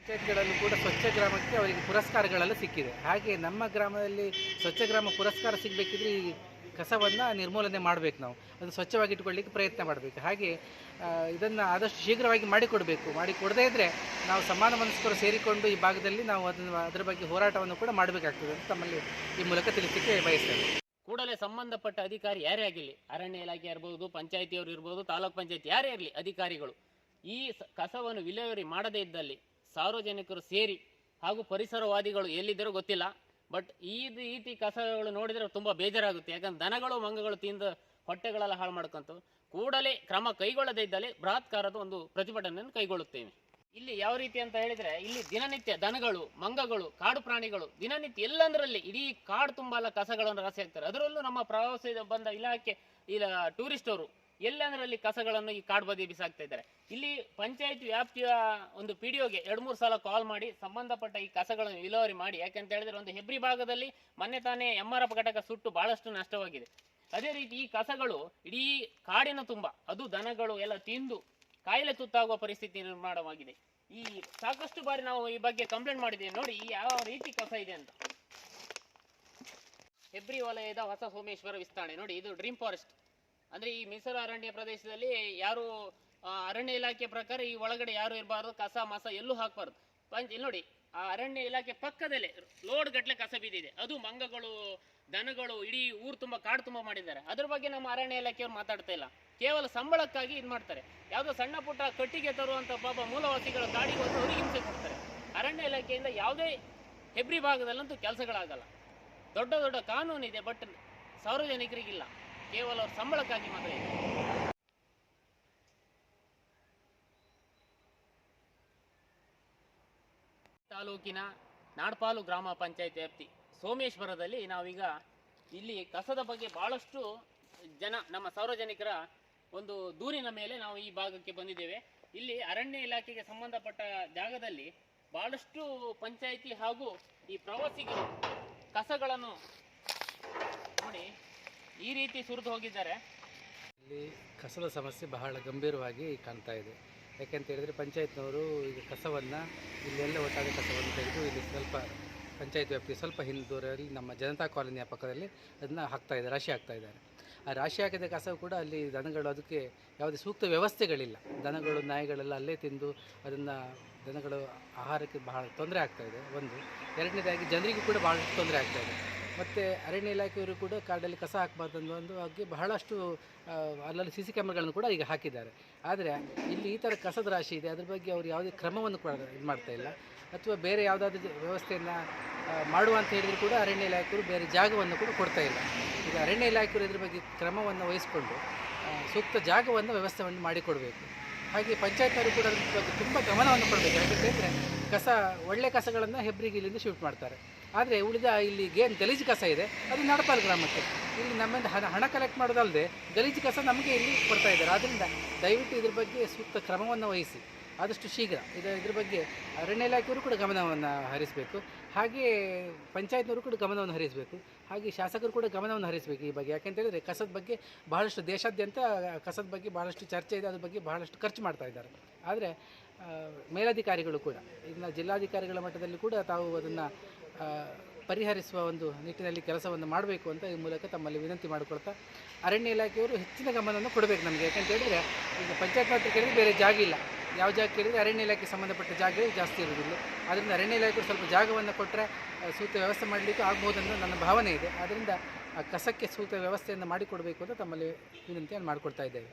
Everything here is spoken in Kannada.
ಪಂಚಾಯತ್ಗಳಲ್ಲೂ ಕೂಡ ಸ್ವಚ್ಛ ಗ್ರಾಮಕ್ಕೆ ಅವರಿಗೆ ಪುರಸ್ಕಾರಗಳೆಲ್ಲ ಸಿಕ್ಕಿದೆ. ಹಾಗೆ ನಮ್ಮ ಗ್ರಾಮದಲ್ಲಿ ಸ್ವಚ್ಛ ಗ್ರಾಮ ಪುರಸ್ಕಾರ ಸಿಗಬೇಕಿದ್ರೆ ಈ ಕಸವನ್ನು ನಿರ್ಮೂಲನೆ ಮಾಡಬೇಕು. ನಾವು ಅದು ಸ್ವಚ್ಛವಾಗಿ ಇಟ್ಕೊಳ್ಳಿಕ್ಕೆ ಪ್ರಯತ್ನ ಮಾಡಬೇಕು. ಹಾಗೆ ಇದನ್ನು ಆದಷ್ಟು ಶೀಘ್ರವಾಗಿ ಮಾಡಿಕೊಡದೇ ಇದ್ದರೆ ನಾವು ಸಮಾನ ಮನಸ್ಕರು ಸೇರಿಕೊಂಡು ಈ ಭಾಗದಲ್ಲಿ ನಾವು ಅದರ ಬಗ್ಗೆ ಹೋರಾಟವನ್ನು ಕೂಡ ಮಾಡಬೇಕಾಗ್ತದೆ ಅಂತ ತಮ್ಮಲ್ಲಿ ಈ ಮೂಲಕ ತಿಳಿಸಲಿಕ್ಕೆ ಬಯಸ್ತೇವೆ. ಕೂಡಲೇ ಸಂಬಂಧಪಟ್ಟ ಅಧಿಕಾರಿ ಯಾರೇ ಆಗಿರಲಿ, ಅರಣ್ಯ ಇಲಾಖೆ ಇರ್ಬೋದು, ಪಂಚಾಯತಿಯವರು ಇರ್ಬೋದು, ತಾಲೂಕ್ ಪಂಚಾಯತಿ ಯಾರೇ ಇರಲಿ, ಅಧಿಕಾರಿಗಳು ಈ ಕಸವನ್ನು ವಿಲೇವಾರಿ ಮಾಡದೇ ಇದ್ದಲ್ಲಿ ಸಾರ್ವಜನಿಕರು ಸೇರಿ ಹಾಗೂ ಪರಿಸರವಾದಿಗಳು ಎಲ್ಲಿದ್ದರೂ ಗೊತ್ತಿಲ್ಲ, ಬಟ್ ಈ ರೀತಿ ಕಸಗಳು ನೋಡಿದರೆ ತುಂಬ ಬೇಜಾರಾಗುತ್ತೆ. ಯಾಕಂದ್ರೆ ದನಗಳು ಮಂಗಗಳು ತಿಂದು ಹೊಟ್ಟೆಗಳೆಲ್ಲ ಹಾಳು ಮಾಡ್ಕೊಂತು. ಕೂಡಲೇ ಕ್ರಮ ಕೈಗೊಳ್ಳದೇ ಇದ್ದಲ್ಲಿ ಬೃಹತ್ಕಾರದ ಒಂದು ಪ್ರತಿಭಟನೆಯನ್ನು ಕೈಗೊಳ್ಳುತ್ತೇವೆ. ಇಲ್ಲಿ ಯಾವ ರೀತಿ ಅಂತ ಹೇಳಿದ್ರೆ, ಇಲ್ಲಿ ದಿನನಿತ್ಯ ದನಗಳು, ಮಂಗಗಳು, ಕಾಡು ಪ್ರಾಣಿಗಳು ದಿನನಿತ್ಯ ಎಲ್ಲಂದ್ರಲ್ಲಿ ಇಡೀ ಕಾಡು ತುಂಬ ಕಸಗಳನ್ನು ರಾಶಿ ಹಾಕ್ತಾರೆ. ಅದರಲ್ಲೂ ನಮ್ಮ ಪ್ರವಾಸ ಬಂದ ಇಲಾಖೆ ಇಲ್ಲ ಟೂರಿಸ್ಟ್ ಅವರು ಎಲ್ಲಂದ್ರಲ್ಲಿ ಕಸಗಳನ್ನು ಈ ಕಾಡು ಬದಿ ಬಿಸಾಕ್ತಾ ಇದ್ದಾರೆ. ಇಲ್ಲಿ ಪಂಚಾಯತ್ ವ್ಯಾಪ್ತಿಯ ಒಂದು PDOಗೆ 2-3 ಸಲ ಕಾಲ್ ಮಾಡಿ ಸಂಬಂಧಪಟ್ಟ ಈ ಕಸಗಳನ್ನು ವಿಲೇವಾರಿ ಮಾಡಿ. ಯಾಕಂತ ಹೇಳಿದ್ರೆ ಒಂದು ಹೆಬ್ರಿ ಭಾಗದಲ್ಲಿ ಮೊನ್ನೆ ತಾನೇ MRF ಘಟಕ ಸುಟ್ಟು ಬಹಳಷ್ಟು ನಷ್ಟವಾಗಿದೆ. ಅದೇ ರೀತಿ ಈ ಕಸಗಳು ಇಡೀ ಕಾಡಿನ ತುಂಬ ಅದು ದನಗಳು ಎಲ್ಲ ತಿಂದು ಕಾಯಿಲೆ ತುತ್ತಾಗುವ ಪರಿಸ್ಥಿತಿ ನಿರ್ಮಾಣವಾಗಿದೆ. ಈ ಸಾಕಷ್ಟು ಬಾರಿ ನಾವು ಈ ಬಗ್ಗೆ ಕಂಪ್ಲೇಂಟ್ ಮಾಡಿದ್ದೇವೆ. ನೋಡಿ ಈ ಯಾವ ರೀತಿ ಕಸ ಇದೆ ಅಂತ. ಹೆಬ್ರಿ ವಲಯದ ಹೊಸ ಸೋಮೇಶ್ವರ ವಿಸ್ತರಣೆ ನೋಡಿ, ಇದು ಡ್ರೀಮ್ ಫಾರೆಸ್ಟ್ ಅಂದ್ರೆ ಈ ಮೀಸಲು ಅರಣ್ಯ ಪ್ರದೇಶದಲ್ಲಿ ಯಾರು ಅರಣ್ಯ ಇಲಾಖೆ ಪ್ರಕಾರ ಈ ಒಳಗಡೆ ಯಾರು ಇರಬಾರ್ದು, ಕಸ ಮಸ ಎಲ್ಲೂ ಹಾಕಬಾರ್ದು. ಇಲ್ಲಿ ನೋಡಿ, ಆ ಅರಣ್ಯ ಇಲಾಖೆ ಪಕ್ಕದಲ್ಲೇ ಲೋಡ್ ಗಟ್ಟಲೆ ಕಸ ಬಿದ್ದಿದೆ. ಅದು ಮಂಗಗಳು, ದನಗಳು ಇಡೀ ಊರು ತುಂಬ ಕಾಡು ತುಂಬ ಮಾಡಿದ್ದಾರೆ. ಅದ್ರ ಬಗ್ಗೆ ನಮ್ಮ ಅರಣ್ಯ ಇಲಾಖೆಯವರು ಮಾತಾಡ್ತಾ ಇಲ್ಲ. ಕೇವಲ ಸಂಬಳಕ್ಕಾಗಿ ಇದು ಮಾಡ್ತಾರೆ. ಯಾವುದೋ ಸಣ್ಣ ಪುಟ್ಟ ಕಟ್ಟಿಗೆ ತರುವಂಥ ಪಾಪ ಮೂಲವಾಸಿಗಳ ಕಾಡಿಗೆ ಹೋಗಿ ಅವರಿಗೆ ಹಿಂಸೆ ಕೊಡ್ತಾರೆ. ಅರಣ್ಯ ಇಲಾಖೆಯಿಂದ ಯಾವುದೇ ಹೆಬ್ರಿ ಭಾಗದಲ್ಲಂತೂ ಕೆಲಸಗಳಾಗಲ್ಲ. ದೊಡ್ಡ ದೊಡ್ಡ ಕಾನೂನು ಇದೆ, ಬಟ್ ಸಾರ್ವಜನಿಕರಿಗಿಲ್ಲ. ಕೇವಲ ಅವ್ರ ಸಂಬಳಕ್ಕಾಗಿ ಮಾತ್ರ ಇದೆ. ತಾಲೂಕಿನ ನಾಡ್ಪಾಲು ಗ್ರಾಮ ಪಂಚಾಯತ್ ವ್ಯಾಪ್ತಿ ಸೋಮೇಶ್ವರದಲ್ಲಿ ನಾವೀಗ ಇಲ್ಲಿ ಕಸದ ಬಗ್ಗೆ ಬಹಳಷ್ಟು ಜನ ನಮ್ಮ ಸಾರ್ವಜನಿಕರ ಒಂದು ದೂರಿನ ಮೇಲೆ ನಾವು ಈ ಭಾಗಕ್ಕೆ ಬಂದಿದ್ದೇವೆ. ಇಲ್ಲಿ ಅರಣ್ಯ ಇಲಾಖೆಗೆ ಸಂಬಂಧಪಟ್ಟ ಜಾಗದಲ್ಲಿ ಬಹಳಷ್ಟು ಪಂಚಾಯಿತಿ ಹಾಗೂ ಈ ಪ್ರವಾಸಿಗರು ಕಸಗಳನ್ನು ನೋಡಿ ಈ ರೀತಿ ಸುರಿದು ಹೋಗಿದ್ದಾರೆ. ಇಲ್ಲಿ ಕಸದ ಸಮಸ್ಯೆ ಬಹಳ ಗಂಭೀರವಾಗಿ ಕಾಣ್ತಾ ಇದೆ. ಯಾಕೆಂತ ಹೇಳಿದರೆ ಪಂಚಾಯತ್ನವರು ಈಗ ಕಸವನ್ನು ಇಲ್ಲೆಲ್ಲ ಒಟ್ಟಾದ ಕಸವನ್ನು ತೆಗೆದು ಇಲ್ಲಿ ಸ್ವಲ್ಪ ಪಂಚಾಯತ್ ವ್ಯಾಪ್ತಿ ಸ್ವಲ್ಪ ಹಿಂದೂರಲ್ಲಿ ನಮ್ಮ ಜನತಾ ಕಾಲೋನಿಯ ಪಕ್ಕದಲ್ಲಿ ಅದನ್ನು ರಾಶಿ ಹಾಕ್ತಾ ಇದ್ದಾರೆ. ಆ ರಾಶಿ ಹಾಕಿದ ಕಸವು ಕೂಡ ಅಲ್ಲಿ ದನಗಳು, ಅದಕ್ಕೆ ಯಾವುದೇ ಸೂಕ್ತ ವ್ಯವಸ್ಥೆಗಳಿಲ್ಲ. ದನಗಳು ನಾಯಿಗಳೆಲ್ಲ ಅಲ್ಲೇ ತಿಂದು ಅದನ್ನು ದನಗಳು ಆಹಾರಕ್ಕೆ ಬಹಳ ತೊಂದರೆ ಆಗ್ತಾಯಿದೆ. ಒಂದು ಎರಡನೇದಾಗಿ ಜನರಿಗೂ ಕೂಡ ಬಹಳಷ್ಟು ತೊಂದರೆ ಆಗ್ತಾಯಿದೆ. ಮತ್ತು ಅರಣ್ಯ ಇಲಾಖೆಯವರು ಕೂಡ ಕಾಡಲ್ಲಿ ಕಸ ಹಾಕಬಾರ್ದು ಅನ್ನೋ ಬಗ್ಗೆ ಬಹಳಷ್ಟು ಅಲ್ಲಲ್ಲಿ CC ಕ್ಯಾಮ್ರಾಗಳನ್ನು ಕೂಡ ಈಗ ಹಾಕಿದ್ದಾರೆ. ಆದರೆ ಇಲ್ಲಿ ಈ ಥರ ಕಸದ ರಾಶಿ ಇದೆ, ಅದ್ರ ಬಗ್ಗೆ ಅವರು ಯಾವುದೇ ಕ್ರಮವನ್ನು ಕೂಡ ಇದು ಮಾಡ್ತಾ ಇಲ್ಲ. ಅಥವಾ ಬೇರೆ ಯಾವುದಾದ್ರೂ ವ್ಯವಸ್ಥೆಯನ್ನು ಮಾಡುವ ಅಂತ ಹೇಳಿದರೂ ಕೂಡ ಅರಣ್ಯ ಇಲಾಖೆಯವರು ಬೇರೆ ಜಾಗವನ್ನು ಕೂಡ ಕೊಡ್ತಾ ಇಲ್ಲ. ಈಗ ಅರಣ್ಯ ಇಲಾಖೆಯವರು ಇದ್ರ ಬಗ್ಗೆ ಕ್ರಮವನ್ನು ವಹಿಸಿಕೊಂಡು ಸೂಕ್ತ ಜಾಗವನ್ನು ವ್ಯವಸ್ಥೆಯನ್ನು ಮಾಡಿಕೊಡಬೇಕು. ಹಾಗೆ ಪಂಚಾಯತ್ನವರು ಕೂಡ ಅದ್ರ ಬಗ್ಗೆ ತುಂಬ ಗಮನವನ್ನು ಕೊಡಬೇಕು. ಯಾಕೆಂದರೆ ಒಳ್ಳೆ ಕಸಗಳನ್ನು ಹೆಬ್ರಿಗೆ ಇಲ್ಲಿಂದ ಶಿಫ್ಟ್ ಮಾಡ್ತಾರೆ. ಆದರೆ ಉಳಿದ ಇಲ್ಲಿ ಏನು ಗಲೀಜು ಕಸ ಇದೆ ಅದು ನಾಡ್ಪಾಲು ಗ್ರಾಮಕ್ಕೆ ಇಲ್ಲಿ ನಮ್ಮಿಂದ ಹಣ ಕಲೆಕ್ಟ್ ಮಾಡೋದಲ್ಲದೆ ಗಲೀಜು ಕಸ ನಮಗೆ ಇಲ್ಲಿ ಕೊಡ್ತಾ ಇದ್ದಾರೆ. ಆದ್ದರಿಂದ ದಯವಿಟ್ಟು ಇದ್ರ ಬಗ್ಗೆ ಸೂಕ್ತ ಕ್ರಮವನ್ನು ವಹಿಸಿ ಆದಷ್ಟು ಶೀಘ್ರ ಇದ್ರ ಬಗ್ಗೆ ಅರಣ್ಯ ಇಲಾಖೆಯವರು ಕೂಡ ಗಮನವನ್ನು ಹರಿಸಬೇಕು. ಹಾಗೆ ಪಂಚಾಯತ್ನವರು ಕೂಡ ಗಮನವನ್ನು ಹರಿಸಬೇಕು. ಹಾಗೆ ಶಾಸಕರು ಕೂಡ ಗಮನವನ್ನು ಹರಿಸಬೇಕು ಈ ಬಗ್ಗೆ. ಯಾಕೆಂತ ಹೇಳಿದರೆ ಕಸದ ಬಗ್ಗೆ ಬಹಳಷ್ಟು ದೇಶಾದ್ಯಂತ ಕಸದ ಬಗ್ಗೆ ಬಹಳಷ್ಟು ಚರ್ಚೆ ಇದೆ, ಅದ್ರ ಬಗ್ಗೆ ಬಹಳಷ್ಟು ಖರ್ಚು ಮಾಡ್ತಾ ಇದ್ದಾರೆ. ಆದರೆ ಮೇಲಧಿಕಾರಿಗಳು ಕೂಡ ಇನ್ನು ಜಿಲ್ಲಾಧಿಕಾರಿಗಳ ಮಟ್ಟದಲ್ಲಿ ಕೂಡ ತಾವು ಅದನ್ನು ಪರಿಹರಿಸುವ ಒಂದು ನಿಟ್ಟಿನಲ್ಲಿ ಕೆಲಸವನ್ನು ಮಾಡಬೇಕು ಅಂತ ಈ ಮೂಲಕ ತಮ್ಮಲ್ಲಿ ವಿನಂತಿ ಮಾಡಿಕೊಳ್ತಾ, ಅರಣ್ಯ ಇಲಾಖೆಯವರು ಹೆಚ್ಚಿನ ಗಮನವನ್ನು ಕೊಡಬೇಕು ನಮಗೆ. ಯಾಕೆಂತ ಹೇಳಿದರೆ ಈಗ ಪಂಚಾಯತ್ ಹತ್ರ ಕೇಳಿದರೆ ಬೇರೆ ಜಾಗ ಇಲ್ಲ, ಯಾವ ಜಾಗ ಕೇಳಿದರೆ ಅರಣ್ಯ ಇಲಾಖೆ ಸಂಬಂಧಪಟ್ಟ ಜಾಗ ಜಾಸ್ತಿ ಇರುವುದಿಲ್ಲ. ಆದ್ದರಿಂದ ಅರಣ್ಯ ಇಲಾಖೆಯವರು ಸ್ವಲ್ಪ ಜಾಗವನ್ನು ಕೊಟ್ಟರೆ ಸೂಕ್ತ ವ್ಯವಸ್ಥೆ ಮಾಡಲಿಕ್ಕೂ ಆಗ್ಬೋದನ್ನು ನನ್ನ ಭಾವನೆ ಇದೆ. ಆದ್ದರಿಂದ ಕಸಕ್ಕೆ ಸೂಕ್ತ ವ್ಯವಸ್ಥೆಯನ್ನು ಮಾಡಿಕೊಡಬೇಕು ಅಂತ ತಮ್ಮಲ್ಲಿ ವಿನಂತಿಯನ್ನು ಮಾಡಿಕೊಡ್ತಾ ಇದ್ದೇವೆ.